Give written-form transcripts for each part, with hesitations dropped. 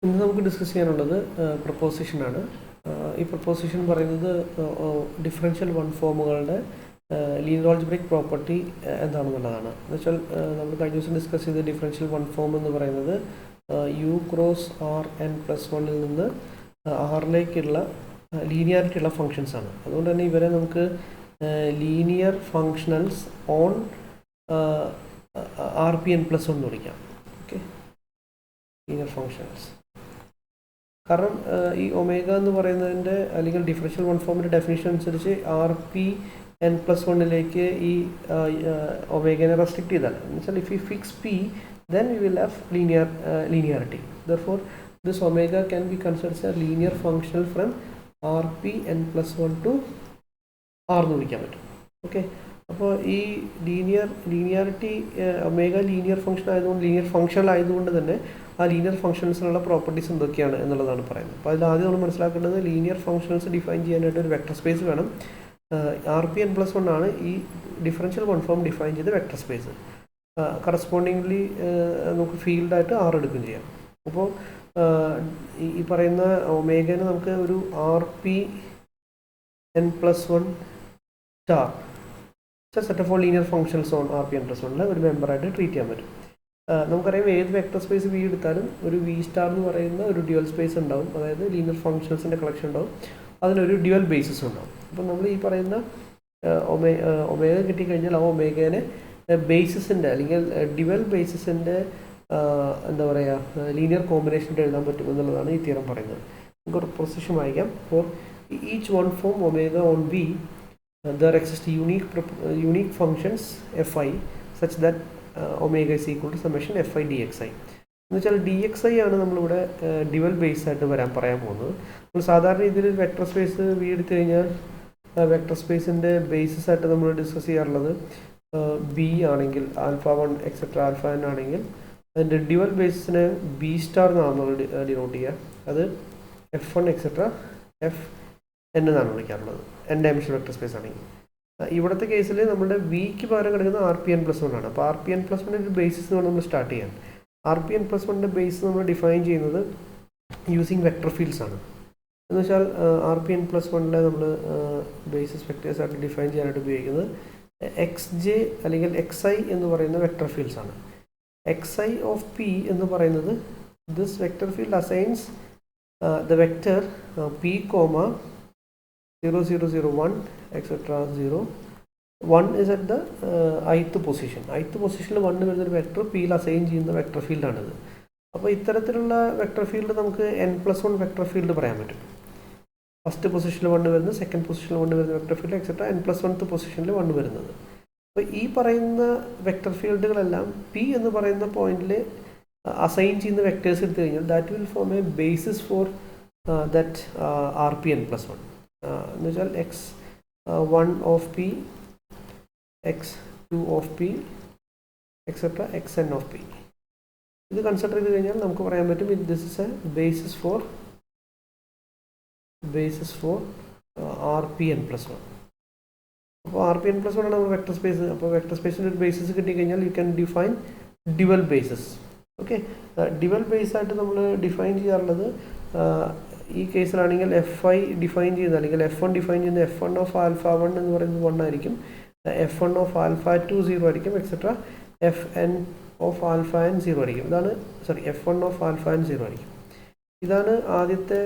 ഇന്ന് നമുക്ക് ഡിസ്കസ് ചെയ്യാനുള്ളത് പ്രപ്പോസിഷനാണ്. ഈ പ്രപ്പോസിഷൻ പറയുന്നത് ഡിഫറൻഷ്യൽ വൺ ഫോമുകളുടെ ലീനിയർ ആൾജിബ്രിക് പ്രോപ്പർട്ടി എന്താണെന്നുള്ളതാണ്. എന്ന് വെച്ചാൽ നമ്മൾ കഴിഞ്ഞ ദിവസം ഡിസ്കസ് ചെയ്ത ഡിഫറൻഷ്യൽ വൺ ഫോം എന്ന് പറയുന്നത് U cross R N plus വണ്ണിൽ നിന്ന് ആറിലേക്കുള്ള ലീനിയാരിറ്റി ഉള്ള ഫങ്ഷൻസ് ആണ്. അതുകൊണ്ട് തന്നെ ഇവരെ നമുക്ക് linear functionals on R P N plus one എന്ന് വിളിക്കാം. Okay, linear functions. കാരണം ഈ ഒമേഗ എന്ന് പറയുന്നതിൻ്റെ അല്ലെങ്കിൽ ഡിഫറൻഷ്യൽ വൺ ഫോമിൻ്റെ ഡെഫിനിഷൻ അനുസരിച്ച് ആർ പി എൻ പ്ലസ് വണ്ണിലേക്ക് ഈ ഒമേഗനെ റെസ്ട്രിക്റ്റ് ചെയ്താൽ എന്ന് വെച്ചാൽ if you fix P then we will have linearity. Therefore this omega can be considered as a linear functional from rp n plus 1 to r എന്ന് വിളിക്കാൻ പറ്റും. ഓക്കെ, അപ്പോൾ ഈ ലീനിയാരിറ്റി ഒമേഗ ലീനിയർ ഫംഗ്ഷൻ ആയതുകൊണ്ട് linear functional ആയതുകൊണ്ട് തന്നെ ആ linear ഫംഗ്ഷൻസിനുള്ള properties എന്തൊക്കെയാണ് എന്നുള്ളതാണ് പറയുന്നത്. അപ്പോൾ അതിൽ ആദ്യം നമ്മൾ മനസ്സിലാക്കേണ്ടത് ലീനിയർ ഫംഗ്ഷൻസ് ഡിഫൈൻ ചെയ്യാനായിട്ട് ഒരു വെക്ടർ സ്പേസ് വേണം. R P N plus one ആണ് ഈ ഡിഫറൻഷ്യൽ വൺ ഫോം ഡിഫൈൻ ചെയ്ത വെക്ടർ സ്പേസ്. കറസ്പോണ്ടിങ്ലി നമുക്ക് ഫീൽഡായിട്ട് ആർ എടുക്കുകയും ചെയ്യാം. അപ്പോൾ ഈ പറയുന്ന ഒമേഗനെ നമുക്ക് ഒരു R P N plus one star set of all linear functions on R P N plus വണ്ണിൽ ഒരു മെമ്പറായിട്ട് ട്രീറ്റ് ചെയ്യാൻ പറ്റും. നമുക്കറിയാം ഏത് വെക്ടർ സ്പേസ് വി എടുത്താലും ഒരു വി സ്റ്റാർ എന്ന് പറയുന്ന ഒരു ഡ്യുവൽ സ്പേസ് ഉണ്ടാവും, അതായത് ലീനിയർ ഫംഗ്ഷൻസിൻ്റെ കളക്ഷൻ ഉണ്ടാവും, അതിനൊരു ഡ്യുവൽ ബേസിസ് ഉണ്ടാവും. അപ്പോൾ നമ്മൾ ഈ പറയുന്ന ഒമേഗ കിട്ടിക്കഴിഞ്ഞാൽ ആ ഒമേഗനെ ബേസിസിൻ്റെ അല്ലെങ്കിൽ ഡ്യുവൽ ബേസിസിൻ്റെ എന്താ പറയുക ലീനിയർ കോമ്പിനേഷനിൽ എഴുതാൻ പറ്റും എന്നുള്ളതാണ് ഈ തിയറം പറയുന്നത്. നമുക്കൊരു പ്രൊസിഷൻ വായിക്കാം. For each one form omega on B there exist unique functions fi such that omega is equal to summation fi dxi. എന്ന് വെച്ചാൽ ഡി എക്സ് ഐ ആണ് നമ്മളിവിടെ ഡ്യുവൽ ബേസ് ആയിട്ട് പറയാൻ പോകുന്നത്. നമ്മൾ സാധാരണ രീതിയിൽ വെക്ടർ സ്പേസ് വി എടുത്തു കഴിഞ്ഞാൽ വെക്ടർ സ്പേസിൻ്റെ ബേസിസ് ആയിട്ട് നമ്മൾ ഡിസ്കസ് ചെയ്യാറുള്ളത് ബി ആണെങ്കിൽ alpha one etcetera alpha N ആണെങ്കിൽ അതിൻ്റെ ഡ്യുവൽ ബേസിസിനെ ബി സ്റ്റാർ എന്നാണ് നമ്മൾ ഡിനോട്ട് ചെയ്യുക. അത് F one etcetera F N എന്നാണ് വിളിക്കാറുള്ളത് എൻ ഡയമെൻഷണൽ വെക്ടർ സ്പേസ് ആണെങ്കിൽ. ഇവിടുത്തെ കേസിൽ നമ്മുടെ വിക്ക് പകരം കിടക്കുന്നത് R P N plus one ആണ്. അപ്പോൾ ആർ പി എൻ പ്ലസ് വണ്ണിൻ്റെ ബേസിസ് എന്ന് പറഞ്ഞാൽ നമ്മൾ സ്റ്റാർട്ട് ചെയ്യാൻ ആർ പി എൻ പ്ലസ് വണ്ണിൻ്റെ ബേസ് നമ്മൾ ഡിഫൈൻ ചെയ്യുന്നത് യൂസിങ് വെക്ടർ ഫീൽഡ്സ് ആണ്. എന്ന് വെച്ചാൽ ആർ പി എൻ പ്ലസ് വണ്ണിലെ നമ്മൾ ബേസിസ് വെക്ടേഴ്സ് ആയിട്ട് ഡിഫൈൻ ചെയ്യാനായിട്ട് ഉപയോഗിക്കുന്നത് എക്സ് ജെ അല്ലെങ്കിൽ എക്സ് ഐ എന്ന് പറയുന്ന വെക്ടർ ഫീൽഡ്സ് ആണ്. എക്സ് ഐ ഓഫ് പി എന്ന് പറയുന്നത് this vector field assigns the vector P comma 0 0 0 1 etc 0 1 is at the ith position. ith പൊസിഷനിൽ 1 വരുന്നൊരു വെക്ടർ പിയിൽ അസൈൻ ചെയ്യുന്ന വെക്ടർ ഫീൽഡാണിത്. അപ്പോൾ ഇത്തരത്തിലുള്ള വെക്ടർ ഫീൽഡ് നമുക്ക് n പ്ലസ് 1 വെക്ടർ ഫീൽഡ് പറയാൻ പറ്റും. ഫസ്റ്റ് പൊസിഷനിൽ 1 വരുന്നത്, സെക്കൻഡ് പൊസിഷനിൽ 1 വരുന്ന vector field etcetera n plus 1th പൊസിഷനിൽ 1 വരുന്നത്. അപ്പോൾ ഈ പറയുന്ന വെക്ടർ ഫീൽഡുകളെല്ലാം പി എന്ന് പറയുന്ന പോയിന്റിൽ അസൈൻ ചെയ്യുന്ന വെക്ടേഴ്സ് എടുത്തു കഴിഞ്ഞാൽ that will form a basis for that R P N plus one. എന്ന് വെച്ചാൽ X one of P, X two of P etcetera X N of P. ഇത് കൺസിഡർ ചെയ്ത് കഴിഞ്ഞാൽ നമുക്ക് പറയാൻ പറ്റും this is a basis for R P N plus one. അപ്പോൾ R P N plus one ആണ് നമ്മൾ വെക്ടർ സ്പേസ്. അപ്പോൾ വെക്ടർ സ്പേസിൻ്റെ ഒരു ബേസിസ് കിട്ടിക്കഴിഞ്ഞാൽ you can define dual basis. Okay, dual base ആയിട്ട് നമ്മൾ ഡിഫൈൻ ചെയ്യാറുള്ളത് ഈ കേസിലാണെങ്കിൽ എഫ് ഐ ഡിഫൈൻ ചെയ്യുന്നത് അല്ലെങ്കിൽ എഫ് വൺ ഡിഫൈൻ ചെയ്യുന്നത് F one of alpha one എന്ന് പറയുന്നത് 1 ആയിരിക്കും, F one of alpha to 0 ആയിരിക്കും etcetera F N of alpha N 0 ആയിരിക്കും. F one of alpha N 0 ആയിരിക്കും. ഇതാണ് ആദ്യത്തെ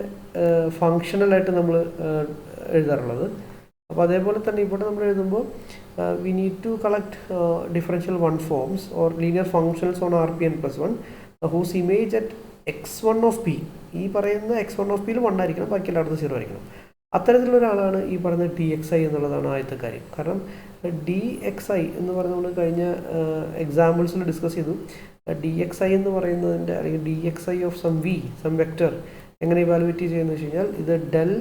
ഫങ്ഷണലായിട്ട് നമ്മൾ എഴുതാറുള്ളത്. അപ്പോൾ അതേപോലെ തന്നെ ഇവിടെ നമ്മൾ എഴുതുമ്പോൾ we need to collect differential one forms or linear functions on R P N plus one whose image at X one of P. ഈ പറയുന്ന എക്സ് വൺ ഓഫ് പിയിൽ 1 ആയിരിക്കണം, ബാക്കി എല്ലായിടത്തും 0 ആയിരിക്കണം. അത്തരത്തിലുള്ള ഒരാളാണ് ഈ പറയുന്ന ഡി എക്സ് ഐ എന്നുള്ളതാണ് ആദ്യത്തെ കാര്യം. കാരണം ഡി എക്സ് ഐ എന്ന് പറഞ്ഞ് നമ്മൾ കഴിഞ്ഞ എക്സാമ്പിൾസിൽ ഡിസ്കസ് ചെയ്തു. ഡി എക്സ് ഐ എന്ന് പറയുന്നതിൻ്റെ അല്ലെങ്കിൽ D X I of some vector എങ്ങനെ ഇവാലുവേറ്റ് ചെയ്യുന്നത് വെച്ച് കഴിഞ്ഞാൽ ഇത് del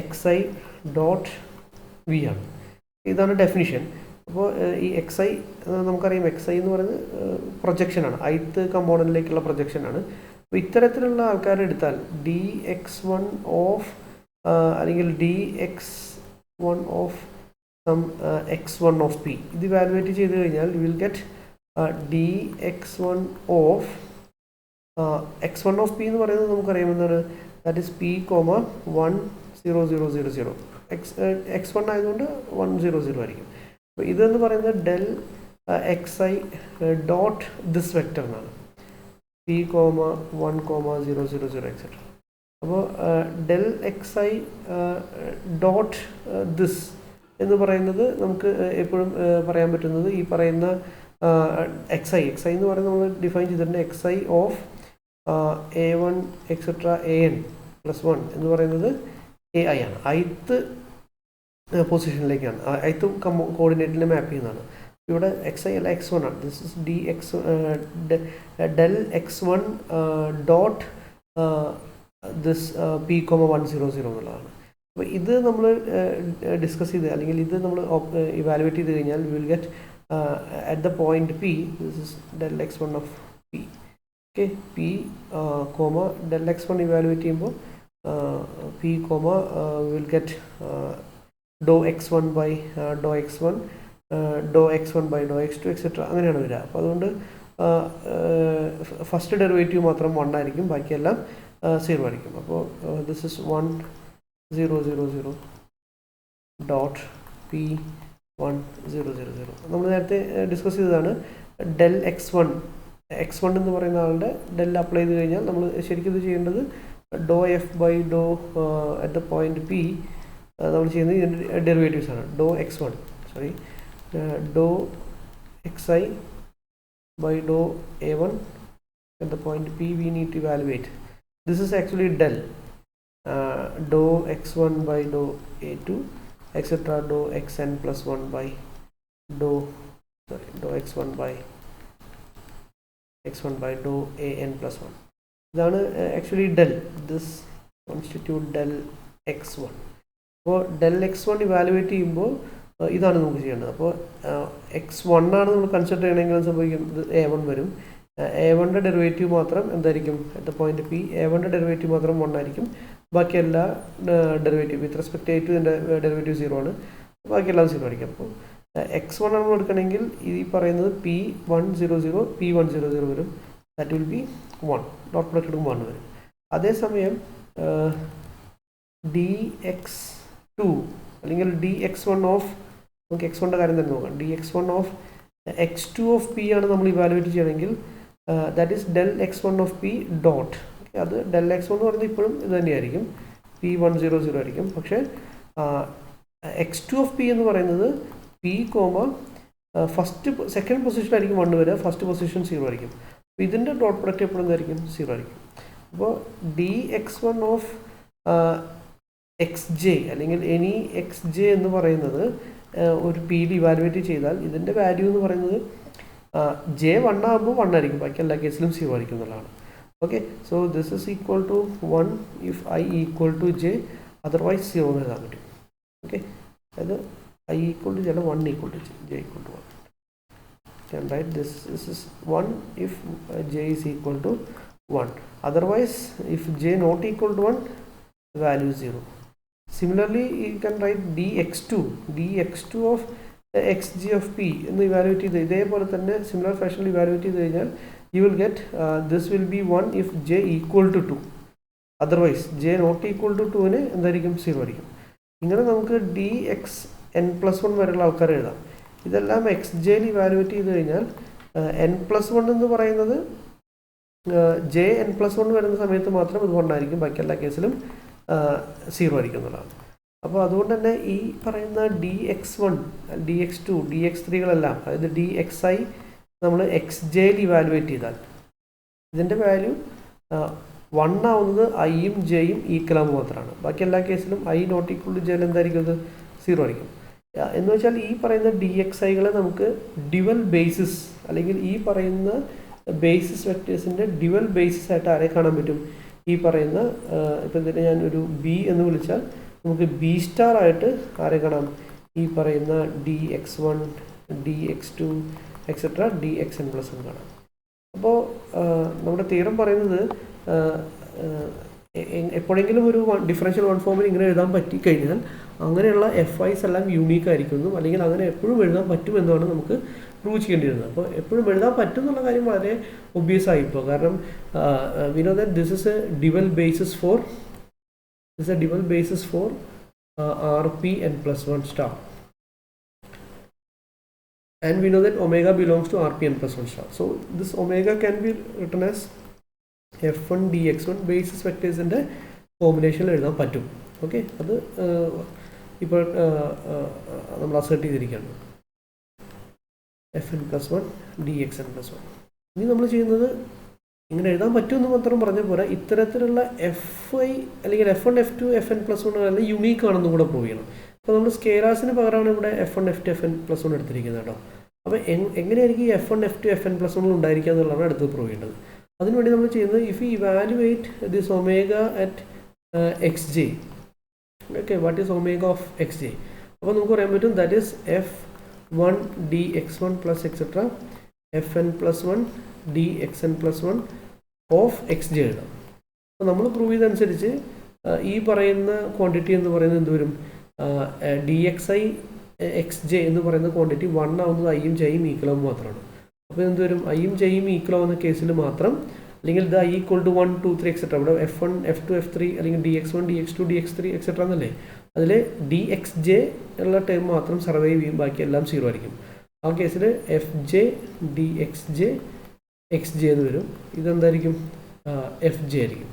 X I dot V ആണ്. ഇതാണ് ഡെഫിനിഷൻ. അപ്പോൾ ഈ എക്സ് ഐ നമുക്കറിയാം, എക്സ് ഐ എന്ന് പറയുന്നത് പ്രൊജക്ഷനാണ്, ith കമ്പോണൻറ്റിലേക്കുള്ള പ്രൊജക്ഷനാണ്. അപ്പോൾ ഇത്തരത്തിലുള്ള ആൾക്കാരെ എടുത്താൽ ഡി എക്സ് വൺ ഓഫ് അല്ലെങ്കിൽ D X one of some X one of P ഇത് ഇവാലുവേറ്റ് ചെയ്ത് കഴിഞ്ഞാൽ you will get dx1 of x1 of P എന്ന് പറയുന്നത് നമുക്കറിയാം എന്താണ്, that is P comma 1 0 0 0 0. x1 ആയതുകൊണ്ട് 1 0 0 ആയിരിക്കും. അപ്പോൾ ഇതെന്ന് പറയുന്നത് del xi dot this vector എന്നാണ്, പി കോമ 1 കോമ 0 0 0 എക്സെട്ര. അപ്പോൾ ഡെൽ xi ഡോട്ട് ദിസ് എന്ന് പറയുന്നത് നമുക്ക് എപ്പോഴും പറയാൻ പറ്റുന്നത് ഈ പറയുന്ന xi എന്ന് പറയുന്നത് നമ്മൾ ഡിഫൈൻ ചെയ്തിട്ടുണ്ട് xi of a1 etcetera an plus 1 എന്ന് പറയുന്നത് ai ആണ്, ith പൊസിഷനിലേക്കാണ്, ith കോർഡിനേറ്റിൽ മാപ്പ് ചെയ്യുന്നതാണ്. ഇവിടെ xi അല്ല x1 ആണ്. This is del x1 dot this P comma 1 0 0 എന്നുള്ളതാണ്. അപ്പോൾ ഇത് നമ്മൾ ഡിസ്കസ് ചെയ്ത് അല്ലെങ്കിൽ ഇത് നമ്മൾ ഇവാലുവേറ്റ് ചെയ്ത് കഴിഞ്ഞാൽ we will get at the point P, this is del x1 of P. Okay, P comma del x1 evaluate ചെയ്യുമ്പോൾ P comma we will get dou x1 by dou x1 dou x1 by dou x2 etc. അങ്ങനെയാണ് വരിക. അപ്പോൾ അതുകൊണ്ട് first derivative മാത്രം 1 ആയിരിക്കും, ബാക്കിയെല്ലാം 0 ആയിരിക്കും. അപ്പോൾ this is 1 0 0 0 dot P 1 0 0 0. നമ്മൾ നേരത്തെ ഡിസ്കസ് ചെയ്തതാണ്. ഡെൽ x1 എന്ന് പറയുന്ന ആളുടെ ഡെൽ അപ്ലൈ ചെയ്ത് കഴിഞ്ഞാൽ നമ്മൾ ശരിക്കും ഇത് ചെയ്യേണ്ടത് doh F by doh at the point P നമ്മൾ ചെയ്യുന്നത് ഇതിൻ്റെ ഡെറിവേറ്റീവ്സ് ആണ്. Doh x1 sorry doh xi by dou a1 at the point P we need to evaluate. This is actually del dou x1 by dou a2 etc. dou xn plus 1 by dou x1 by dou an plus 1. ഇതാണ് actually del, this constitute del x1. അപ്പോൾ del x1 evaluate ചെയ്യുമ്പോൾ ഇതാണ് നമുക്ക് ചെയ്യേണ്ടത്. അപ്പോൾ x1 ആണ് നമ്മൾ consider ചെയ്യണമെങ്കിൽ സംഭവിക്കും a1 വരും. a1ൻ്റെ ഡെറിവേറ്റീവ് മാത്രം എന്തായിരിക്കും അറ്റ് ദ പോയിന്റ് പി, a1ൻ്റെ ഡെറിവേറ്റീവ് മാത്രം 1 ആയിരിക്കും, ബാക്കി എല്ലാ ഡെറിവേറ്റീവ് വിത്ത് റെസ്പെക്ട് ടു ഇതിൻ്റെ ഡെറിവേറ്റീവ് 0 ആണ്, ബാക്കിയെല്ലാം 0 ആയിരിക്കും. അപ്പോൾ x1 നമ്മൾ എടുക്കണമെങ്കിൽ ഈ പറയുന്നത് p1 0 0 p1 0 0 വരും, that will B 1, dot product 1 വരും. അതേസമയം dx2 അല്ലെങ്കിൽ dx1 ഓഫ്, നമുക്ക് x1ൻ്റെ കാര്യം തന്നെ നോക്കാം, dx1 of x2 of p ആണ് നമ്മൾ ഇവാലുവേറ്റ് ചെയ്യണമെങ്കിൽ that is del x1 of p dot. അത് ഡെൽ x1 എന്ന് പറയുന്നത് ഇപ്പോഴും ഇത് തന്നെയായിരിക്കും, p1 0 0 ആയിരിക്കും. പക്ഷേ x2 ഓഫ് p എന്ന് പറയുന്നത് p കോമ സെക്കൻഡ് പൊസിഷനായിരിക്കും 1 വരിക, ഫസ്റ്റ് പൊസിഷൻ 0 ആയിരിക്കും. അപ്പോൾ ഇതിൻ്റെ ഡോട്ട് പ്രൊഡക്റ്റ് എപ്പോഴും എന്തായിരിക്കും 0 ആയിരിക്കും. അപ്പോൾ dx1 ഓഫ് xj അല്ലെങ്കിൽ എനി xj എന്ന് പറയുന്നത് ഒരു പിയിൽ ഇവാലുവേറ്റ് ചെയ്താൽ ഇതിൻ്റെ വാല്യൂ എന്ന് പറയുന്നത് j 1 ആകുമ്പോൾ 1 ആയിരിക്കും, ബാക്കി എല്ലാ കേസിലും 0 ആയിരിക്കും എന്നുള്ളതാണ്. Okay, so this is equal to 1 if i equal to j, otherwise 0 എന്ന് എഴുതാൻ പറ്റും. ഓക്കെ, അതായത് i equal to j 1 equal to j equal to 1. Can write this is 1 if j is equal to 1, otherwise if j not equal to 1 the value is 0. Similarly you can write dx2 of xg of p എന്ന് evaluate ചെയ്ത് ഇതേപോലെ തന്നെ similar ഫാഷനിൽ evaluate ചെയ്ത് കഴിഞ്ഞാൽ you will get this will be 1 if j equal to 2, otherwise j not equal to 2 ന് എന്തായിരിക്കും 0 ആയിരിക്കും. ഇങ്ങനെ നമുക്ക് dxn plus 1 വരെയുള്ള ആൾക്കാർ എഴുതാം. ഇതെല്ലാം xj ഇവാലുവേറ്റ് ചെയ്ത് കഴിഞ്ഞാൽ n+1 എന്ന് പറയുന്നത് jn+1 വരുന്ന സമയത്ത് മാത്രം ഇത് 1 ആയിരിക്കും, ബാക്കി എല്ലാ കേസിലും 0 ആയിരിക്കും എന്നുള്ളതാണ്. അപ്പോൾ അതുകൊണ്ട് തന്നെ ഈ പറയുന്ന dx1 dx2 dx3കളെല്ലാം, അതായത് dxi നമ്മൾ xj ഇവാലുവേറ്റ് ചെയ്താൽ ഇതിൻ്റെ വാല്യൂ 1 ആവുന്നത് ഐയും ജെയും ഈക്വൽ ആകുമ്പോൾ മാത്രമാണ്, ബാക്കി എല്ലാ കേസിലും i not equal to J എന്തായിരിക്കും, അത് 0 ആയിരിക്കും. എന്ന് വെച്ചാൽ ഈ പറയുന്ന dxiകളെ നമുക്ക് ഡ്യുവൽ ബേസിസ് അല്ലെങ്കിൽ ഈ പറയുന്ന ബേസിസ് വെക്ടേഴ്സിൻ്റെ ഡ്യുവൽ ബേസിസ് ആയിട്ട് ആരെ കാണാൻ പറ്റും, ഈ പറയുന്ന ഇപ്പം ഇതിനെ ഞാൻ ഒരു ബി എന്ന് വിളിച്ചാൽ നമുക്ക് ബി സ്റ്റാർ ആയിട്ട് ആരെ കാണാം, ഈ പറയുന്ന dx1 dx2 എക്സെട്ര dxn+1 കാണാം. അപ്പോൾ നമ്മുടെ തിയറം പറയുന്നത് എപ്പോഴെങ്കിലും ഒരു ഡിഫറൻഷ്യൽ വൺ ഫോമിൽ ഇങ്ങനെ എഴുതാൻ പറ്റിക്കഴിഞ്ഞാൽ അങ്ങനെയുള്ള FIs എല്ലാം യൂണീക്ക് ആയിരിക്കുന്നു, അല്ലെങ്കിൽ അങ്ങനെ എപ്പോഴും എഴുതാൻ പറ്റുമെന്നാണ് നമുക്ക് പ്രൂവ് ചെയ്യേണ്ടിയിരുന്നത്. അപ്പോൾ എപ്പോഴും എഴുതാൻ പറ്റും എന്നുള്ള കാര്യം വളരെ ഒബ്വിയസ് ആയിപ്പോൾ. കാരണം we know that this is A dual basis for Rpn+1 star, and we know that omega belongs to Rpn+1 star. So this omega can be written as f1 dx1 basis vectors in the combination എഴുതാൻ പറ്റും. Okay, അത് ഇപ്പോൾ നമ്മൾ assert ചെയ്തിരിക്കുകയാണ്, fn+1 dxn+1. ഇനി നമ്മൾ ചെയ്യുന്നത് ഇങ്ങനെ എഴുതാൻ പറ്റുമെന്ന് മാത്രം പറഞ്ഞാൽ പോരാ, ഇത്തരത്തിലുള്ള Fi അല്ലെങ്കിൽ f1 f2 fn+1 അല്ല യുണീക്ക് ആണെന്നും കൂടെ പ്രൂവ് ചെയ്യണം. അപ്പോൾ നമ്മൾ സ്കെയിലേഴ്സിന് പകരമാണ് ഇവിടെ f1 f2 fn+1 എടുത്തിരിക്കുന്നത് കേട്ടോ. അപ്പോൾ എങ്ങനെയായിരിക്കും ഈ f1 f2 fn+1 ഉണ്ടായിരിക്കുക എന്നുള്ളതാണ് അടുത്ത് പ്രൂവ് ചെയ്യേണ്ടത്. അതിനുവേണ്ടി നമ്മൾ ചെയ്യുന്നത്, if you evaluate this omega at xj, okay, what is omega of xj? അപ്പോൾ നമുക്ക് പറയാൻ പറ്റും that is f1 dx1 plus etcetera fn+1 dxn+1 of xj എഴുതാം. അപ്പോൾ നമ്മൾ പ്രൂവ് ചെയ്തനുസരിച്ച് ഈ പറയുന്ന ക്വാണ്ടിറ്റി എന്ന് പറയുന്നത് എന്ത് വരും? dxi xj എന്ന് പറയുന്ന ക്വാണ്ടിറ്റി 1 ആവുന്നത് iയും jയും ഈക്വൽ ആവുമ്പോൾ മാത്രമാണ്. അപ്പോൾ എന്ത് വരും? iയും jയും ഈക്വൽ ആവുന്ന കേസിൽ മാത്രം, അല്ലെങ്കിൽ ഇത് i ഈക്വൽ ടു 1 2 3 എക്സെട്ര, ഇവിടെ f1 f2 f3 അല്ലെങ്കിൽ dx1 dx2 dx3 എക്സെട്ര എന്നല്ലേ, അതിൽ dxj ഉള്ള ടേം മാത്രം സർവൈവ് ചെയ്യും, ബാക്കി എല്ലാം 0 ആയിരിക്കും. ആ കേസിൽ fj dxj xj എന്ന് വരും. ഇതെന്തായിരിക്കും? fj ആയിരിക്കും.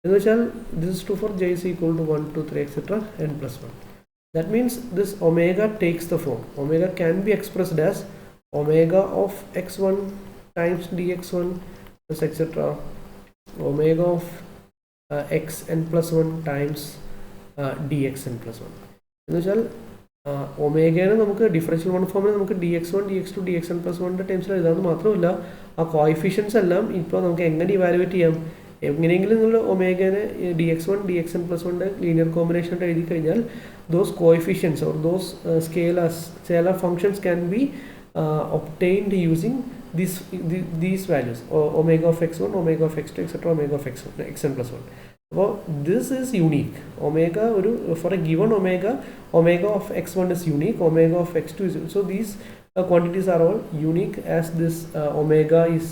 എന്ന് വെച്ചാൽ this is true for j is equal to 1 2 3 etc n+1. That means this omega takes the form. Omega can be expressed as omega of x1 times dx1 plus etc. Omega of xn+1 times dxn+1. എന്ന് വെച്ചാൽ ഒമേഗനെ നമുക്ക് differential one ഫോമിൽ നമുക്ക് dx1 dx2 dxn+1 ടൈംസിൽ എഴുതാമെന്ന് മാത്രമല്ല, ആ coefficients എല്ലാം ഇപ്പോൾ നമുക്ക് എങ്ങനെ ഇവാലുവേറ്റ് ചെയ്യാം? എങ്ങനെയെങ്കിലും നിങ്ങൾ ഒമേഗനെ dx1 dxn+1 ലീനിയർ കോമ്പിനേഷൻ എഴുതി കഴിഞ്ഞാൽ those coefficients or those scalar functions can be obtained using these values, omega of x1, omega of x2 etc, omega of xn+1. അപ്പോൾ this is unique. Omega for a given omega of x1 is unique, omega of x2 is unique. So these quantities are all unique as this omega is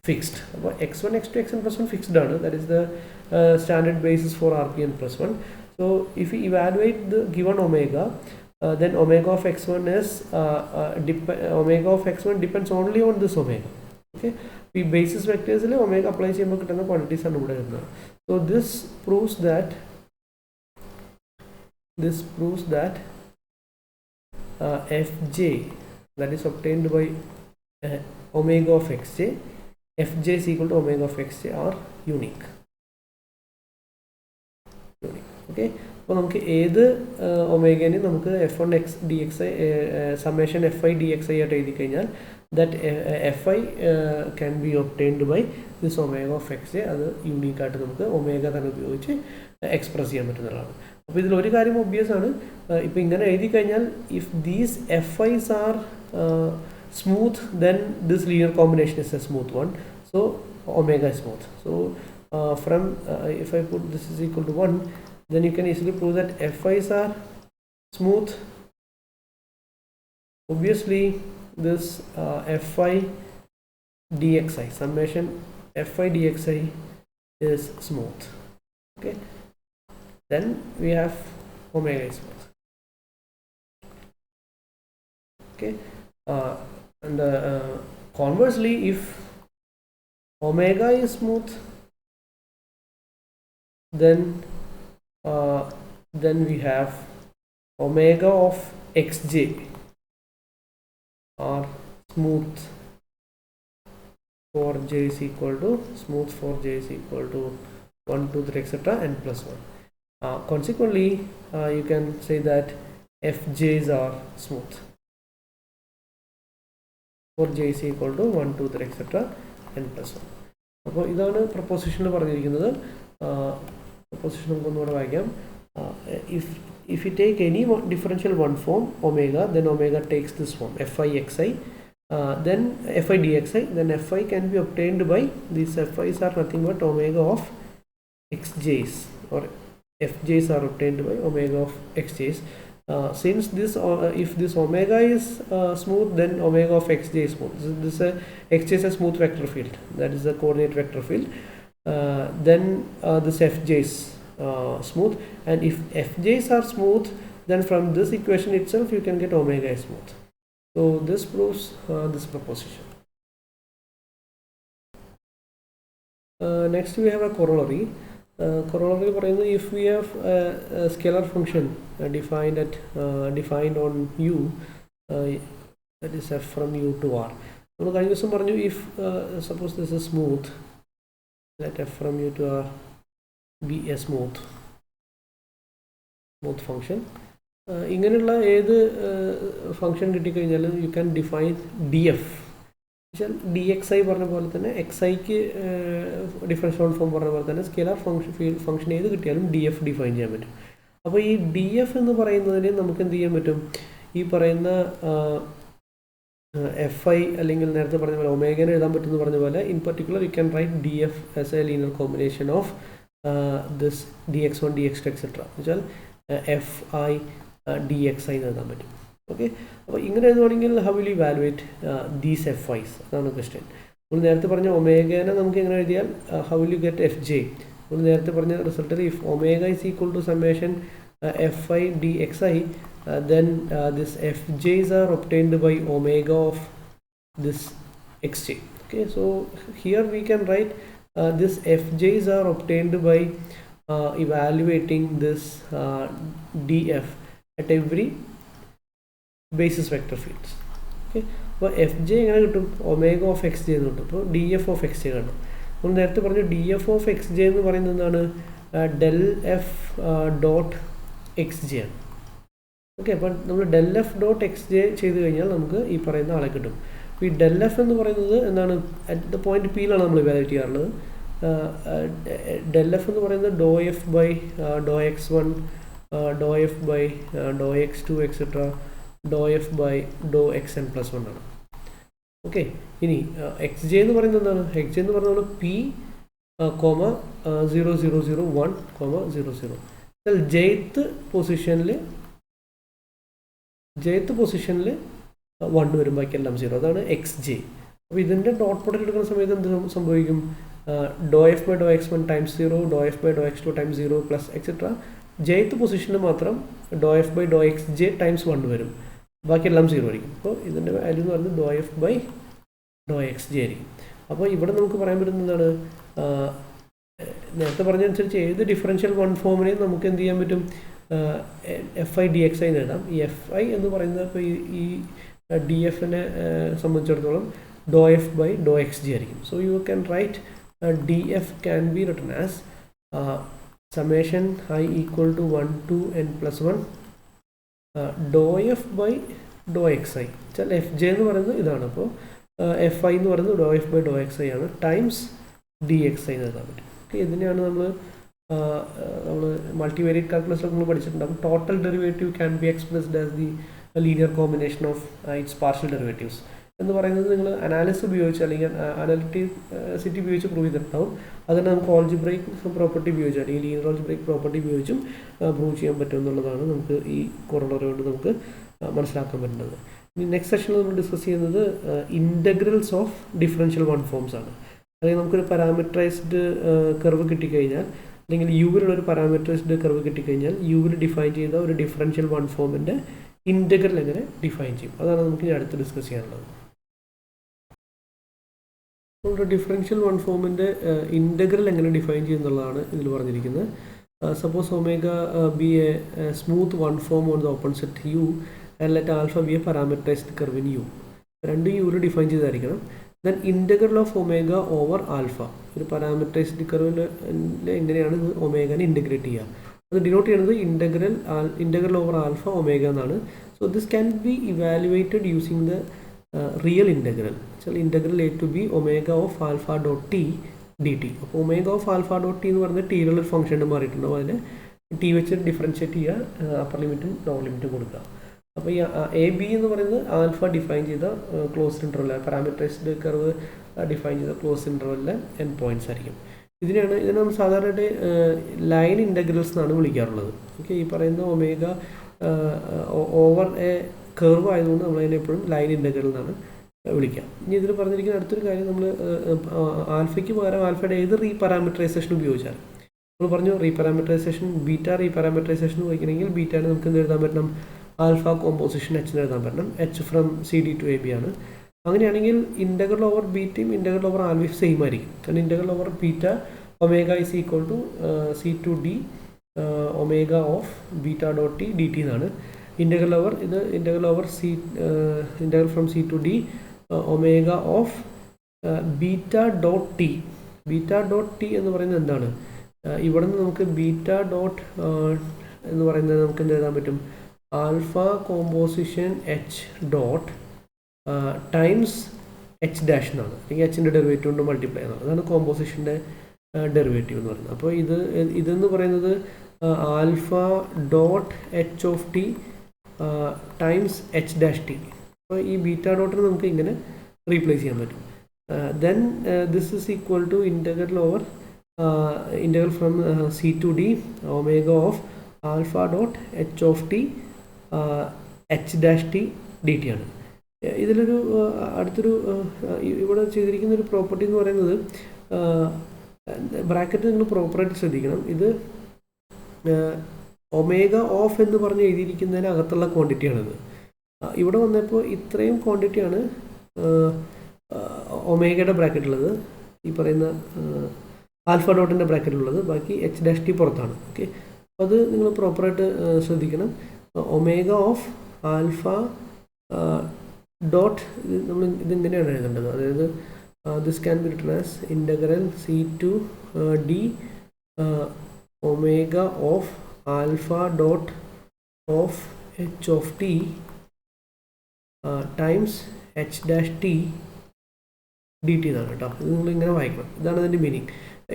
fixed. അപ്പോൾ x1 x2 xn+1 fixed ആണ്, that is the standard basis for Rpn+1. So if we evaluate the given omega, then omega of x1 is omega of x1 depends only on this omega. Okay, ഈ basis വെക്ടേഴ്സിൽ omega apply ചെയ്യുമ്പോൾ കിട്ടുന്ന quantities ആണ് ഇവിടെ വരുന്നത്. So this proves that fj, that is obtained by omega of xj, fj is equal to omega of xj are unique. Okay, അപ്പോൾ നമുക്ക് ഏത് ഒമേഗനെ നമുക്ക് f1 x dxi summation fi dxi ആയിട്ട് എഴുതി കഴിഞ്ഞാൽ that fi can be obtained by this omega of xj, അത് unique ആയിട്ട് നമുക്ക് ഒമേഗ തന്നെ ഉപയോഗിച്ച് എക്സ്പ്രസ് ചെയ്യാൻ പറ്റുന്നതാണ്. അപ്പോൾ ഇതിൽ ഒരു കാര്യം ഒബ്വിയസ് ആണ്, ഇപ്പോൾ ഇങ്ങനെ എഴുതി കഴിഞ്ഞാൽ if these fi's are smooth, then this linear combination is a smooth one, so omega is smooth. So from if I put this is equal to 1, then you can easily prove that fi's are smooth. Obviously this fi dxi, summation fi dxi is smooth. Okay, then we have omega is smooth. Okay, and conversely, if omega is smooth, then we have omega of xj are smooth for j is equal to 1 2 3 etc n+1. Consequently, you can say that fj's are smooth for j is equal to 1 2 3 etc n+1. അപ്പോൾ ഇതാണ് പ്രൊപ്പോസിഷനിൽ പറഞ്ഞിരിക്കുന്നത്. Proposition നമുക്കൊന്നുകൂടെ വായിക്കാം. If you take any differential one form omega, then omega takes this form fi xi, then fi dxi, then fi can be obtained by these fi's are nothing but omega of xj's, or fj's are obtained by omega of xj's. since this if this omega is smooth, then omega of xj is smooth. This xj is a smooth vector field, that is a coordinate vector field. Then this fj is smooth, and if fj's are smooth, then from this equation itself you can get omega is smooth. So this proves this proposition. Next we have a corollary. Corollary, if we have a scalar function defined on u, that is f from u to r. If suppose this is smooth, let f from u to r be a smooth function. ഇങ്ങനെയുള്ള ഏത് function കിട്ടിക്കഴിഞ്ഞാലും you can define df. dxi പറഞ്ഞ പോലെ തന്നെ xiക്ക് differential form പറഞ്ഞ പോലെ തന്നെ scalar function ഏത് കിട്ടിയാലും df ഡിഫൈൻ ചെയ്യാൻ പറ്റും. അപ്പോൾ ഈ df എന്ന് പറയുന്നതിന് നമുക്ക് എന്ത് ചെയ്യാൻ പറ്റും? ഈ പറയുന്ന fi അല്ലെങ്കിൽ നേരത്തെ പറഞ്ഞ പോലെ ഒമേഗനെ എഴുതാൻ പറ്റുമെന്ന് പറഞ്ഞ പോലെ in particular U can right df as A linear combination of this dx1 dx2 etcetera എന്ന് വെച്ചാൽ fi dxi എന്ന് എഴുതാൻ പറ്റും. ഓക്കെ, അപ്പോൾ ഇങ്ങനെ എഴുതുവാണെങ്കിൽ how will evaluate these FIs? അതാണ് ക്വസ്റ്റ്യൻ. നമ്മൾ നേരത്തെ പറഞ്ഞ ഒമേഗനെ നമുക്ക് എങ്ങനെ എഴുതിയാൽ how will you get fj? നമ്മൾ നേരത്തെ പറഞ്ഞ റിസൾട്ടിൽ if omega is equal to summation fi dxi, then this fj's are obtained by omega of this xj. Okay, so here we can write this fj's are obtained by evaluating this df at every basis vector fields. Okay, അപ്പോൾ fj എങ്ങനെ കിട്ടും? Omega of X J എന്ന് കിട്ടും. അപ്പോൾ df of X J കാണും. നമ്മൾ നേരത്തെ പറഞ്ഞു df ഓഫ് എക്സ് ജെ എന്ന് പറയുന്നത് എന്താണ്? Del F dot X J ആണ്. ഓക്കെ, അപ്പം നമ്മൾ del F dot X J ചെയ്ത് കഴിഞ്ഞാൽ നമുക്ക് ഈ പറയുന്ന ആളെ കിട്ടും. അപ്പോൾ ഈ ഡെൽ എഫ് എന്ന് പറയുന്നത് എന്താണ്? അറ്റ് ദ പോയിന്റ് പിയിലാണ് നമ്മൾ ഇവാലുവേറ്റ് ചെയ്യാറുള്ളത്. ഡെൽ എഫ് എന്ന് പറയുന്നത് doh F by doh X one, doh F by doh X two etcetera, doh F by doh X N plus one ആണ്. ഓക്കെ, ഇനി എക്സ് ജെ എന്ന് പറയുന്നത് എന്താണ്? എക്സ് ജെ എന്ന് പറയുന്നത് പി കോമ 0 0 0 1 കോമ 0 0. എന്നാൽ ജെയ്ത്ത് പൊസിഷനിൽ 1 വരും, ബാക്കിയെല്ലാം 0. അതാണ് എക്സ് ജെ. അപ്പോൾ ഇതിൻ്റെ ഡോട്ട് പ്രൊഡക്റ്റ് എടുക്കുന്ന സമയത്ത് എന്ത് സംഭവിക്കും? Doh F by doh X one times 0, doh F by doh X two times 0 plus etcetera. Jth പൊസിഷന് മാത്രം doh F by doh X J times 1 വരും, ബാക്കിയെല്ലാം 0 ആയിരിക്കും. അപ്പോൾ ഇതിൻ്റെ വാല്യൂ എന്ന് പറയുന്നത് doh F by doh X J ആയിരിക്കും. അപ്പോൾ ഇവിടെ നമുക്ക് പറയാൻ പറ്റുന്നതാണ്, നേരത്തെ പറഞ്ഞതനുസരിച്ച് ഏത് ഡിഫറൻഷ്യൽ വൺ ഫോമിനെയും നമുക്ക് എന്ത് ചെയ്യാൻ പറ്റും? fi dxi എന്ന് എഴുതാം. ഈ fi എന്ന് പറയുന്നത് ഇപ്പോൾ ഈ ഡി എഫിനെ സംബന്ധിച്ചിടത്തോളം doh F by doh X G ആയിരിക്കും. So you can write D F can be written as summation I equal to 1 to n plus 1 doh F by doh X I. വെച്ചാൽ F J എന്ന് പറയുന്നത് ഇതാണ്. അപ്പോൾ F I എന്ന് പറയുന്നത് doh F by doh X I ആണ്, times D X I എന്ന് എഴുതാൻ പറ്റും. ഓക്കെ, ഇതിനെയാണ് നമ്മൾ മൾട്ടിവേരിയറ്റ് കാൽക്കുലസിലൊക്കെ നമ്മൾ പഠിച്ചിട്ടുണ്ടാകും. Total derivative can be expressed as the linear combination of its partial derivatives എന്ന് പറയുന്നത് നിങ്ങൾ അനാലിസിസ് ഉപയോഗിച്ച് അല്ലെങ്കിൽ അനാലിറ്റിസിറ്റി ഉപയോഗിച്ച് പ്രൂവ് ചെയ്തിട്ടുണ്ടാവും. അതിന് നമുക്ക് ഓൾജിബ്രൈക്ക് പ്രോപ്പർട്ടി ഉപയോഗിച്ച് അല്ലെങ്കിൽ ലീനിയർ ഓൾജിബ്രൈക്ക് പ്രോപ്പർട്ടി ഉപയോഗിച്ചും പ്രൂവ് ചെയ്യാൻ പറ്റും എന്നുള്ളതാണ് നമുക്ക് ഈ കൊറോളറി കൊണ്ട് നമുക്ക് മനസ്സിലാക്കാൻ പറ്റുന്നത്. ഇനി നെക്സ്റ്റ് സെഷനിൽ നമ്മൾ ഡിസ്കസ് ചെയ്യുന്നത് integrals of differential one forms ആണ്. അല്ലെങ്കിൽ നമുക്കൊരു പാരാമീറ്ററൈസ്ഡ് കർവ് കിട്ടിക്കഴിഞ്ഞാൽ അല്ലെങ്കിൽ യുവിലുള്ളൊരു പാരാമീറ്ററൈസ്ഡ് കർവ് കിട്ടിക്കഴിഞ്ഞാൽ യുവിൽ ഡിഫൈൻ ചെയ്ത ഒരു ഡിഫറൻഷ്യൽ വൺ ഫോമിൻ്റെ ഇൻ്റഗ്രൽ എങ്ങനെ ഡിഫൈൻ ചെയ്യും, അതാണ് നമുക്ക് ഇനി അടുത്ത് ഡിസ്കസ് ചെയ്യാനുള്ളത്. നമ്മുടെ ഡിഫറൻഷ്യൽ വൺ ഫോമിൻ്റെ ഇൻ്റഗ്രൽ എങ്ങനെ ഡിഫൈൻ ചെയ്യുന്നുള്ളതാണ് ഇതിൽ പറഞ്ഞിരിക്കുന്നത്. Suppose omega be a smooth one form on the open set U and let alpha be a parameterised curve in U. രണ്ടും യുവിൽ ഡിഫൈൻ ചെയ്തായിരിക്കണം. Then integral of omega over alpha, ഒരു parameterised കർവിൽ എങ്ങനെയാണ് ഒമേഗനെ ഇൻ്റഗ്രേറ്റ് ചെയ്യുക, അത് ഡിനോട്ട് ചെയ്യുന്നത് ഇൻ്റഗ്രൽ ഓവർ ആൽഫ ഒമേഗ എന്നാണ്. So this can be evaluated using the real integral. വെച്ചാൽ integral A to B omega of alpha dot T D T. അപ്പോൾ omega of alpha dot T എന്ന് പറയുന്നത് ടിയിലുള്ള ഫംഗ്ഷൻ്റെ മാറിയിട്ടുണ്ടാവും. അതിന് T വെച്ച് differentiate ചെയ്യുക, upper ലിമിറ്റും lower ലിമിറ്റും കൊടുക്കുക. അപ്പോൾ ഈ എ ബി എന്ന് പറയുന്നത് ആൽഫ ഡിഫൈൻ ചെയ്ത closed interval, parameterised curve define ചെയ്ത ക്ലോസ്ഡ് ഇൻ്റർവെല്ലിലെ എൻ പോയിൻറ്റ്സ് ആയിരിക്കും. ഇതിനെ നമ്മൾ സാധാരണയായിട്ട് ലൈൻ ഇൻ്റഗ്രൽസ് എന്നാണ് വിളിക്കാറുള്ളത്. ഓക്കെ, ഈ പറയുന്ന ഒമേഗ ഓവർ എ കർവ് ആയതുകൊണ്ട് നമ്മളതിനെ എപ്പോഴും ലൈൻ ഇൻ്റഗ്രൽ എന്നാണ് വിളിക്കാം. ഇനി ഇതിൽ പറഞ്ഞിരിക്കുന്ന അടുത്തൊരു കാര്യം, നമ്മൾ ആൽഫയ്ക്ക് പകരം ആൽഫയുടെ ഏത് റീപാരാമീറ്ററൈസേഷൻ ഉപയോഗിച്ചാൽ, നമ്മൾ പറഞ്ഞു റീപാരാമീറ്ററൈസേഷൻ ബീറ്റ റീപാരാമീറ്ററൈസേഷൻ ഉപയോഗിക്കണമെങ്കിൽ ബീറ്റയാണ് നമുക്ക് എന്ത് എഴുതാൻ പറ്റണം, ആൽഫ കോമ്പോസിഷൻ എച്ച് എന്ന് എഴുതാൻ പറ്റണം. H from C D to A B ആണ്. അങ്ങനെയാണെങ്കിൽ ഇൻ്റഗ്രൽ ഓവർ ബീറ്റയും ഇൻ്റഗ്രൽ ഓവർ ആൽഫയും സെയിം ആയിരിക്കും. കാരണം integral over beta omega is equal to C to D omega of beta dot T D T എന്നാണ്. ഇൻ്റഗ്രൽ ഓവർ ഇത് integral over C integral from C to D omega of beta dot T. Beta dot T എന്ന് പറയുന്നത് എന്താണ്, ഇവിടെ നിന്ന് നമുക്ക് beta dot എന്ന് പറയുന്നത് നമുക്ക് എന്ത് എഴുതാൻ പറ്റും, alpha composition H dot times H dash എന്നാണ്, അല്ലെങ്കിൽ എച്ചിൻ്റെ ഡെറിവേറ്റീവ് കൊണ്ട് മൾട്ടിപ്ലൈ എന്നാണ്. അതാണ് കോമ്പോസിഷൻ്റെ ഡെറിവേറ്റീവ് എന്ന് പറയുന്നത്. അപ്പോൾ ഇതെന്ന് പറയുന്നത് alpha dot H of T times H dash T. അപ്പോൾ ഈ ബീറ്റ ഡോട്ടിന് നമുക്ക് ഇങ്ങനെ റീപ്ലേസ് ചെയ്യാൻ പറ്റും. Then this is equal to integral over integral from C to D omega of alpha dot H of T H dash T D T ആണ്. ഇതിലൊരു അടുത്തൊരു ഇവിടെ ചെയ്തിരിക്കുന്നൊരു പ്രോപ്പർട്ടി എന്ന് പറയുന്നത്, ബ്രാക്കറ്റ് നിങ്ങൾ പ്രോപ്പറായിട്ട് ശ്രദ്ധിക്കണം. ഇത് ഒമേഗ ഓഫ് എന്ന് പറഞ്ഞ് എഴുതിയിരിക്കുന്നതിന് അകത്തുള്ള ക്വാണ്ടിറ്റിയാണിത്. ഇവിടെ വന്നപ്പോൾ ഇത്രയും ക്വാണ്ടിറ്റിയാണ് ഒമേഗയുടെ ബ്രാക്കറ്റുള്ളത്, ഈ പറയുന്ന ആൽഫ ഡോട്ടിൻ്റെ ബ്രാക്കറ്റിലുള്ളത്. ബാക്കി എച്ച് ഡാഷ് ടി പുറത്താണ്. ഓക്കെ, അപ്പോൾ അത് നിങ്ങൾ പ്രോപ്പറായിട്ട് ശ്രദ്ധിക്കണം. ഒമേഗ ഓഫ് ആൽഫ ഡോട്ട് നമ്മൾ ഇതിങ്ങനെയാണ് എഴുതേണ്ടത്. അതായത് this can be written as integral C to D omega of alpha dot of H of T times H dash T D T എന്നാണ് കേട്ടോ. ഇത് നിങ്ങൾ ഇങ്ങനെ വായിക്കണം. ഇതാണ് ഇതിൻ്റെ മീനിങ്.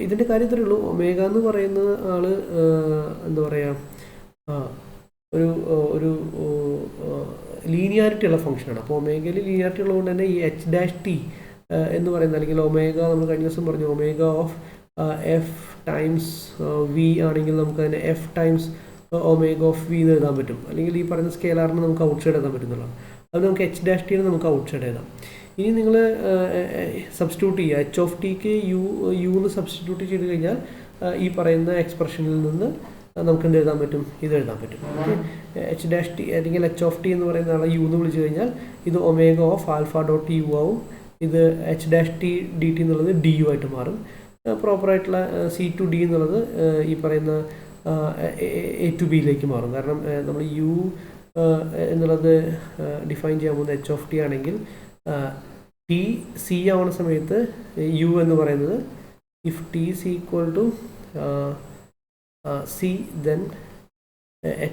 ഇതിൻ്റെ കാര്യം ഇത്രയേ ഉള്ളൂ. ഒമേഗ എന്ന് പറയുന്ന ആള് എന്താ പറയുക, ഒരു ലീനിയാരിറ്റി ഉള്ള ഫംഗ്ഷനാണ്. അപ്പോൾ ഒമേഗയിൽ ലീനിയാരിറ്റി ഉള്ളതുകൊണ്ട് തന്നെ ഈ എച്ച് ഡാഷ് ടി എന്ന് പറയുന്നത്, അല്ലെങ്കിൽ ഒമേഗ നമ്മൾ കഴിഞ്ഞ ദിവസം പറഞ്ഞു omega of F times V ആണെങ്കിൽ നമുക്ക് അതിനെ F times omega of V എന്ന് എഴുതാൻ പറ്റും. അല്ലെങ്കിൽ ഈ പറയുന്ന സ്കെയിലാറിന് നമുക്ക് ഔട്ട് സൈഡ് എഴുതാൻ പറ്റുന്നുള്ളതാണ്. അത് നമുക്ക് എച്ച് ഡാഷ് ടിന് നമുക്ക് ഔട്ട് സൈഡ് എഴുതാം. ഇനി നിങ്ങൾ സബ്സ്റ്റിറ്റ്യൂട്ട് ചെയ്യുക, എച്ച് ഓഫ് ടിക്ക് യു എന്ന് സബ്സ്റ്റിറ്റ്യൂട്ട് ചെയ്ത് കഴിഞ്ഞാൽ ഈ പറയുന്ന എക്സ്പ്രഷനിൽ നിന്ന് നമുക്ക് എന്ത് എഴുതാൻ പറ്റും, ഇത് എഴുതാൻ പറ്റും. ഓക്കെ, എച്ച് ഡാഷ് ടി അല്ലെങ്കിൽ എച്ച് ഓഫ് ടി എന്ന് പറയുന്ന ആളെ യു എന്ന് വിളിച്ചു കഴിഞ്ഞാൽ ഇത് omega of alpha dot U ആവും. ഇത് H dash T D T എന്നുള്ളത് ഡി യു ആയിട്ട് മാറും. പ്രോപ്പറായിട്ടുള്ള സി ടു ഡി എന്നുള്ളത് ഈ പറയുന്ന എ ടു ബിയിലേക്ക് മാറും. കാരണം നമ്മൾ യു എന്നുള്ളത് ഡിഫൈൻ ചെയ്യാൻ പോകുന്ന എച്ച് ഓഫ് ടി ആണെങ്കിൽ ടി സി ആവുന്ന സമയത്ത് യു എന്ന് പറയുന്നത് if T is equal to C, then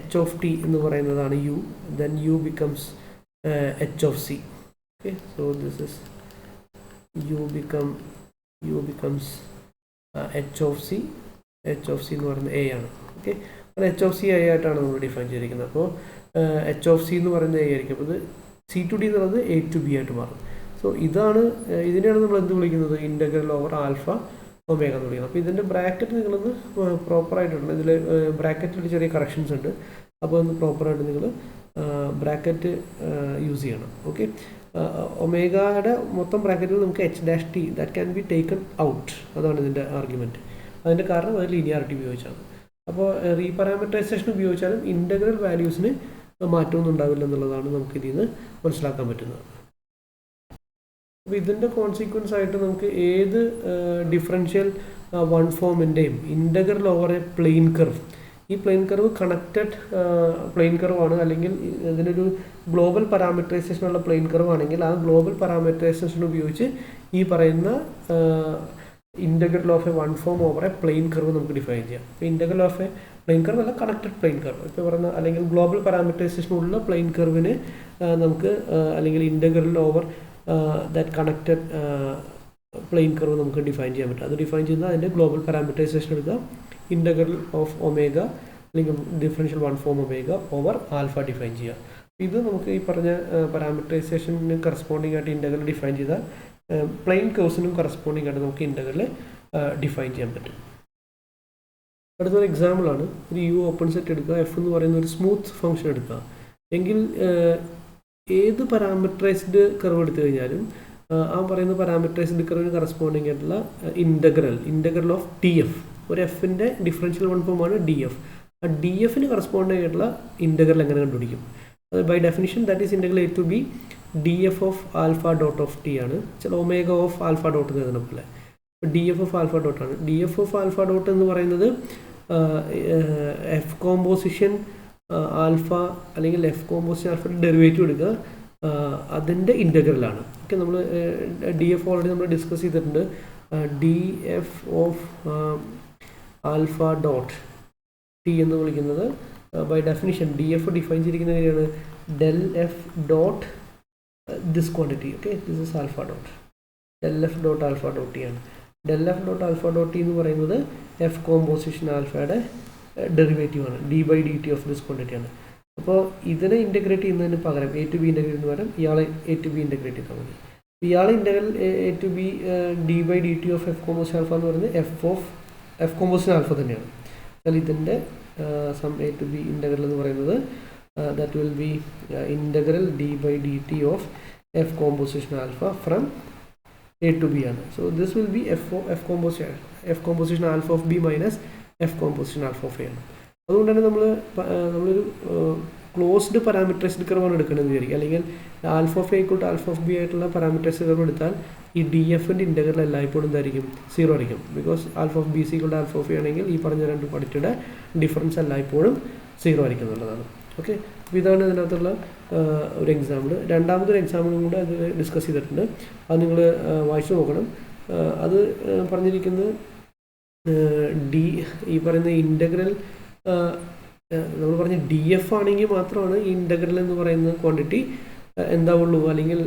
h of t എന്ന് പറയുന്നതാണ് u, then u becomes h of c. Okay, so this is u becomes h of c. h of c എന്ന് പറയുന്നത് a ആണ്. Okay, അത് h of c a ആയിട്ടാണ് നമ്മൾ define ചെയ്തിരിക്കുന്നത്. അപ്പോൾ h of c എന്ന് പറയുന്നത് a ആയിരിക്കും. അപ്പോൾ ഇത് c to d എന്നുള്ളത് a to b ആയിട്ട് മാറും. സോ ഇതിനെയാണ് നമ്മൾ എന്ത് വിളിക്കുന്നത്, ഇൻ്റഗ്രൽ ഓവർ ആൽഫ ഒമേഗ എന്ന് വിളിക്കുന്നത്. അപ്പോൾ ഇതിൻ്റെ ബ്രാക്കറ്റ് നിങ്ങളൊന്ന് പ്രോപ്പറായിട്ടുണ്ട്. ഇതിൽ ബ്രാക്കറ്റിൽ ചെറിയ കറക്ഷൻസ് ഉണ്ട്. അപ്പോൾ ഒന്ന് പ്രോപ്പറായിട്ട് നിങ്ങൾ ബ്രാക്കറ്റ് യൂസ് ചെയ്യണം. ഓക്കെ, ഒമേഗയുടെ മൊത്തം ബ്രാക്കറ്റിൽ നമുക്ക് H dash T that can be taken out. അതാണ് ഇതിൻ്റെ ആർഗ്യുമെൻറ്റ്. അതിൻ്റെ കാരണം അത് ലീനിയാരിറ്റി ഉപയോഗിച്ചാണ്. അപ്പോൾ റീപാരാമീറ്ററൈസേഷൻ ഉപയോഗിച്ചാലും ഇൻ്റഗ്രൽ വാല്യൂസിന് മാറ്റമൊന്നും ഉണ്ടാവില്ല എന്നുള്ളതാണ് നമുക്ക് ഇതിൽ നിന്ന് മനസ്സിലാക്കാൻ പറ്റുന്നത്. അപ്പോൾ ഇതിൻ്റെ കോൺസിക്വൻസ് ആയിട്ട് നമുക്ക് ഏത് ഡിഫറൻഷ്യൽ വൺ ഫോമിൻ്റെയും integral over a plane curve, ഈ പ്ലെയിൻ കർവ് കണക്റ്റഡ് പ്ലെയിൻ കർവാണ്, അല്ലെങ്കിൽ ഇതിനൊരു ഗ്ലോബൽ പാരാമീറ്ററൈസേഷനുള്ള പ്ലെയിൻ കർവ് ആണെങ്കിൽ ആ ഗ്ലോബൽ പാരാമീറ്ററൈസേഷൻ ഉപയോഗിച്ച് ഈ പറയുന്ന integral of a one form over a plane curve നമുക്ക് ഡിഫൈൻ ചെയ്യാം. ഇപ്പോൾ integral of a plane curve അല്ല, കണക്റ്റഡ് പ്ലെയിൻ കർവ് ഇപ്പോൾ പറയുന്ന, അല്ലെങ്കിൽ ഗ്ലോബൽ പാരാമീറ്ററൈസേഷനുള്ള പ്ലെയിൻ കർവിന് നമുക്ക് അല്ലെങ്കിൽ integral over that connected plane curve നമുക്ക് ഡിഫൈൻ ചെയ്യാൻ പറ്റും. അത് ഡിഫൈൻ ചെയ്യുന്നത് അതിൻ്റെ ഗ്ലോബൽ പാരാമീറ്ററൈസേഷൻ എടുക്കുക, ഇൻ്റഗ്രൽ ഓഫ് ഒമേഗ അല്ലെങ്കിൽ differential one form omega over alpha define ചെയ്യുക. ഇത് നമുക്ക് ഈ പറഞ്ഞ പാരാമീറ്ററൈസേഷന് കറസ്പോണ്ടിങ് ആയിട്ട് ഇൻ്റഗ്രൽ ഡിഫൈൻ ചെയ്താൽ പ്ലെയിൻ കേഴ്സിനും കറസ്പോണ്ടിങ് ആയിട്ട് നമുക്ക് ഇൻ്റഗ്രൽ ഡിഫൈൻ ചെയ്യാൻ പറ്റും. അടുത്തൊരു എക്സാമ്പിളാണ്. ഒരു യു ഓപ്പൺ സെറ്റ് എടുക്കുക, എഫ് എന്ന് പറയുന്ന ഒരു സ്മൂത്ത് ഫംഗ്ഷൻ എടുക്കുക എങ്കിൽ ഏത് പാരാമീറ്ററൈസ്ഡ് കർവ് എടുത്തു കഴിഞ്ഞാലും ആ പറയുന്ന പാരാമീറ്ററൈസ്ഡ് കർവിന് കറസ്പോണ്ടിങ് ആയിട്ടുള്ള ഇൻ്റഗ്രൽ ഓഫ് ഡി എഫ്, ഒരു എഫിൻ്റെ ഡിഫറൻഷ്യൽ വൺ ഫോമാണ് ഡി എഫ്. ആ ഡി എഫിന് കറസ്പോണ്ടിങ് ആയിട്ടുള്ള ഇൻ്റഗ്രൽ എങ്ങനെ കണ്ടുപിടിക്കും? By definition that is integral A to B D F of alpha dot of T ആണ്. ചില ഒമേഗ ഓഫ് ആൽഫ ഡോട്ട് എന്ന് എഴുതുന്ന പോലെ ഡി എഫ് ഓഫ് ആൽഫ ഡോട്ടാണ്. D F of alpha dot എന്ന് പറയുന്നത് എഫ് കോമ്പോസിഷൻ ആൽഫ അല്ലെങ്കിൽ F composition ആൽഫയുടെ ഡെറിവേറ്റീവ് എടുക്കുക, അതിൻ്റെ ഇൻ്റഗ്രലാണ്. ഓക്കെ, നമ്മൾ ഡി എഫ് ഓൾറെഡി നമ്മൾ ഡിസ്കസ് ചെയ്തിട്ടുണ്ട്. D F of alpha dot T എന്ന് വിളിക്കുന്നത് by definition D F define ചെയ്തിരിക്കുന്ന എങ്ങനെയാണ്? Del F dot this quantity. Okay, this is alpha dot del F dot alpha dot T ആണ്. Del F dot alpha dot T എന്ന് പറയുന്നത് F composition ആൽഫയുടെ derivative ആണ്, D by D T of this quantity ആണ്. അപ്പോൾ ഇതിനെ integrate ചെയ്യുന്നതിന് പകരം എ ടു ബി ഇൻ്റഗ്രേറ്റ് ചെയ്യുന്നതിന് പകരം ഇയാളെ എ ടു ബി ഇൻ്റഗ്രേറ്റ് ചെയ്താൽ മതി. ഇയാളെ integral A to B D by D T of F composition alpha എന്ന് പറയുന്നത് എഫ് കോമ്പോസിഷൻ ആൽഫ തന്നെയാണ്. എന്നാൽ ഇതിൻ്റെ sum A to B integral എന്ന് പറയുന്നത് that will be integral D by D T of F composition alpha from A to B ആണ്. So this will be F composition alpha of B minus F composition alpha of A ആണ്. അതുകൊണ്ട് തന്നെ നമ്മളൊരു closed parameterised കർവാണ് എടുക്കണമെന്ന് വിചാരിക്കുക, അല്ലെങ്കിൽ alpha of A equal to alpha of B ആയിട്ടുള്ള parameterised curve എടുത്താൽ ഈ ഡി എഫിൻ്റെ ഇൻ്റഗ്രൽ എല്ലായ്പ്പോഴും എന്തായിരിക്കും? 0 ആയിരിക്കും. Because alpha of B C equal to alpha of A ആണെങ്കിൽ ഈ പറഞ്ഞ രണ്ട് ക്വാണ്ടിറ്റിയുടെ ഡിഫറൻസ് എല്ലായ്പ്പോഴും 0 ആയിരിക്കും എന്നുള്ളതാണ്. ഓക്കെ, അപ്പോൾ ഇതാണ് ഇതിനകത്തുള്ള ഒരു എക്സാമ്പിൾ. രണ്ടാമതൊരു എക്സാമ്പിളും കൂടെ അത് ഡിസ്കസ് ചെയ്തിട്ടുണ്ട്, അത് നിങ്ങൾ വായിച്ചു നോക്കണം. അത് പറഞ്ഞിരിക്കുന്നത് ഈ പറയുന്ന ഇൻ്റഗ്രൽ നമ്മൾ പറഞ്ഞ ഡി എഫ് ആണെങ്കിൽ മാത്രമാണ് ഈ ഇൻ്റഗ്രൽ എന്ന് പറയുന്ന ക്വാണ്ടിറ്റി എന്താവുള്ളൂ, അല്ലെങ്കിൽ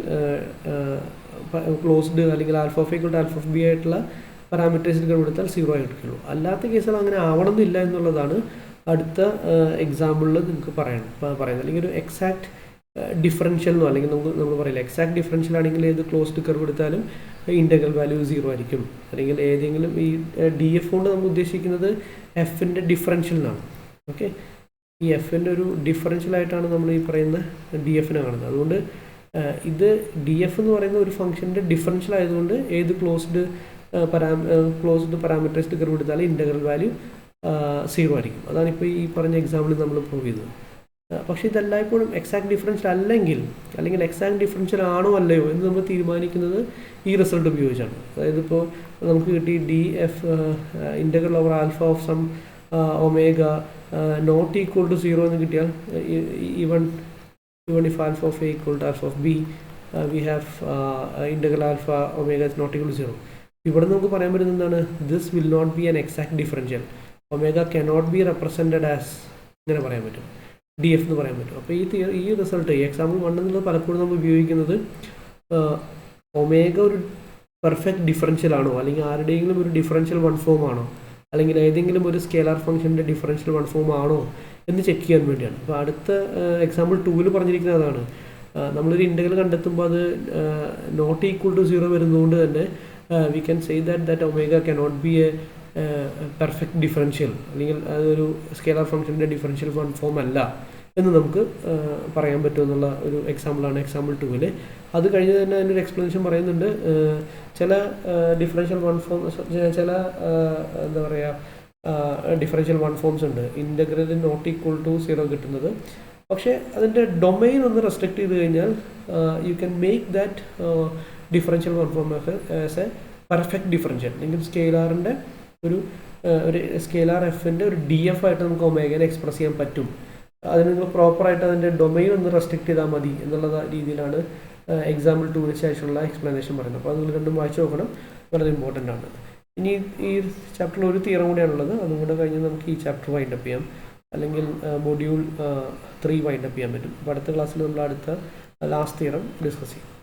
ക്ലോസ്ഡ് അല്ലെങ്കിൽ alpha of equal to alpha of B ആയിട്ടുള്ള പാരാമീറ്റേഴ്സിൽ കൊടുത്താൽ 0 ആയിരിക്കുള്ളൂ. അല്ലാത്ത കേസുകൾ അങ്ങനെ ആവണമെന്നില്ല എന്നുള്ളതാണ് അടുത്ത എക്സാമ്പിളിൽ നിങ്ങൾക്ക് പറയുന്നത്. അല്ലെങ്കിൽ ഒരു എക്സാക്ട് ഡിഫറൻഷ്യൽ എന്നോ അല്ലെങ്കിൽ നമ്മൾ പറയില്ല, എക്സാക്ട് ഡിഫറൻഷ്യൽ ആണെങ്കിൽ ഏത് ക്ലോസ്ഡ് കർവ് എടുത്താലും ഇൻ്റഗ്രൽ വാല്യൂ 0 ആയിരിക്കും. അല്ലെങ്കിൽ ഏതെങ്കിലും ഈ ഡി എഫ് കൊണ്ട് നമ്മൾ ഉദ്ദേശിക്കുന്നത് എഫിൻ്റെ ഡിഫറൻഷ്യൽ എന്നാണ്. ഓക്കെ, ഈ എഫിൻ്റെ ഒരു ഡിഫറൻഷ്യലായിട്ടാണ് നമ്മൾ ഈ പറയുന്ന ഡി എഫിനെ കാണുന്നത്. അതുകൊണ്ട് ഇത് ഡി എഫ് എന്ന് പറയുന്ന ഒരു ഫംഗ്ഷൻ്റെ ഡിഫറൻഷ്യൽ ആയതുകൊണ്ട് ഏത് ക്ലോസ്ഡ് പാരാമീറ്ററൈസ്ഡ് കർവ് എടുത്താലും ഇൻ്റഗ്രൽ വാല്യൂ 0 ആയിരിക്കും. അതാണ് ഇപ്പോൾ ഈ പറഞ്ഞ എക്സാമ്പിളിൽ നമ്മൾ പ്രൂവ് ചെയ്തത്. പക്ഷേ ഇതെല്ലായ്പ്പോഴും എക്സാക്ട് ഡിഫറൻഷ്യൽ അല്ലെങ്കിൽ എക്സാക്ട് ഡിഫറൻഷ്യൽ ആണോ അല്ലയോ എന്ന് നമ്മൾ തീരുമാനിക്കുന്നത് ഈ റിസൾട്ട് ഉപയോഗിച്ചാണ്. അതായത് ഇപ്പോൾ നമുക്ക് കിട്ടി D F integral over alpha of some omega not equal to 0 എന്ന് കിട്ടിയാൽ even if alpha of A equal to alpha of B we have integral alpha omega is not equal to 0. ഇവിടെ നമുക്ക് പറയാൻ പറ്റുന്നത് എന്താണ്? This will not be an exact differential. Omega cannot be represented as ഇങ്ങനെ പറയാൻ പറ്റും, D F എന്ന് പറയാൻ പറ്റും. അപ്പോൾ ഈ റിസൾട്ട് ഈ എക്സാമ്പിൾ 1 എന്നുള്ളത് പലപ്പോഴും നമ്മൾ ഉപയോഗിക്കുന്നത് ഒമേഗ ഒരു പെർഫെക്റ്റ് ഡിഫറൻഷ്യൽ ആണോ, അല്ലെങ്കിൽ ആരുടെയെങ്കിലും ഒരു ഡിഫറൻഷ്യൽ വൺ ഫോം ആണോ, അല്ലെങ്കിൽ ഏതെങ്കിലും ഒരു സ്കേലാർ ഫംഗ്ഷൻ്റെ ഡിഫറൻഷ്യൽ വൺ ഫോം ആണോ എന്ന് ചെക്ക് ചെയ്യാൻ വേണ്ടിയാണ്. അപ്പോൾ അടുത്ത എക്സാമ്പിൾ 2 പറഞ്ഞിരിക്കുന്നത് അതാണ്. നമ്മളൊരു ഇൻ്റഗ്രൽ കണ്ടെത്തുമ്പോൾ അത് നോട്ട് ഈക്വൽ ടു 0 വരുന്നതുകൊണ്ട് തന്നെ we can say that omega cannot B A perfect differential, അല്ലെങ്കിൽ അതൊരു സ്കേലാർ ഫംഗ്ഷൻ്റെ ഡിഫറൻഷ്യൽ വൺ ഫോം അല്ല എന്ന് നമുക്ക് പറയാൻ പറ്റുമെന്നുള്ള ഒരു എക്സാമ്പിളാണ് എക്സാമ്പിൾ 2. അത് കഴിഞ്ഞ് തന്നെ അതിനൊരു എക്സ്പ്ലനേഷൻ പറയുന്നുണ്ട്. ചില ഡിഫറൻഷ്യൽ വൺ ഫോം, ചില എന്താ പറയുക ഡിഫറൻഷ്യൽ വൺ ഫോംസ് ഉണ്ട് ഇൻ്റഗ്രൽ നോട്ട് ഈക്വൽ ടു 0 കിട്ടുന്നത്. പക്ഷേ അതിൻ്റെ ഡൊമൈൻ ഒന്ന് റെസ്ട്രിക്റ്റ് ചെയ്ത് കഴിഞ്ഞാൽ you can make that differential one form as A perfect differential, അല്ലെങ്കിൽ സ്കെയിലാറിൻ്റെ ഒരു സ്കെയിലാർ എഫിൻ്റെ ഒരു ഡി എഫ് ആയിട്ട് നമുക്ക് ഒമേഗനെ എക്സ്പ്രസ് ചെയ്യാൻ പറ്റും. അതിന് നിങ്ങൾ പ്രോപ്പറായിട്ട് അതിൻ്റെ ഡൊമൈൻ ഒന്ന് റെസ്ട്രിക്റ്റ് ചെയ്താൽ മതി എന്നുള്ള രീതിയിലാണ് എക്സാമ്പിൾ 2 ശേഷമുള്ള എക്സ്പ്ലനേഷൻ പറയുന്നത്. അപ്പോൾ അത് നിങ്ങൾ രണ്ടും വായിച്ചു നോക്കണം, വളരെ ഇമ്പോർട്ടൻ്റ് ആണ്. ഇനി ഈ ചാപ്റ്ററിൽ ഒരു തിയറം കൂടിയാണുള്ളത്, അതും കൂടെ കഴിഞ്ഞ് നമുക്ക് ഈ ചാപ്റ്റർ വൈൻഡപ്പ് ചെയ്യാം, അല്ലെങ്കിൽ മൊഡ്യൂൾ 3 വൈൻഡപ്പ് ചെയ്യാൻ പറ്റും. അപ്പോൾ അടുത്ത ക്ലാസ്സിൽ നമ്മൾ അടുത്ത ലാസ്റ്റ് തിയറം ഡിസ്കസ് ചെയ്യും.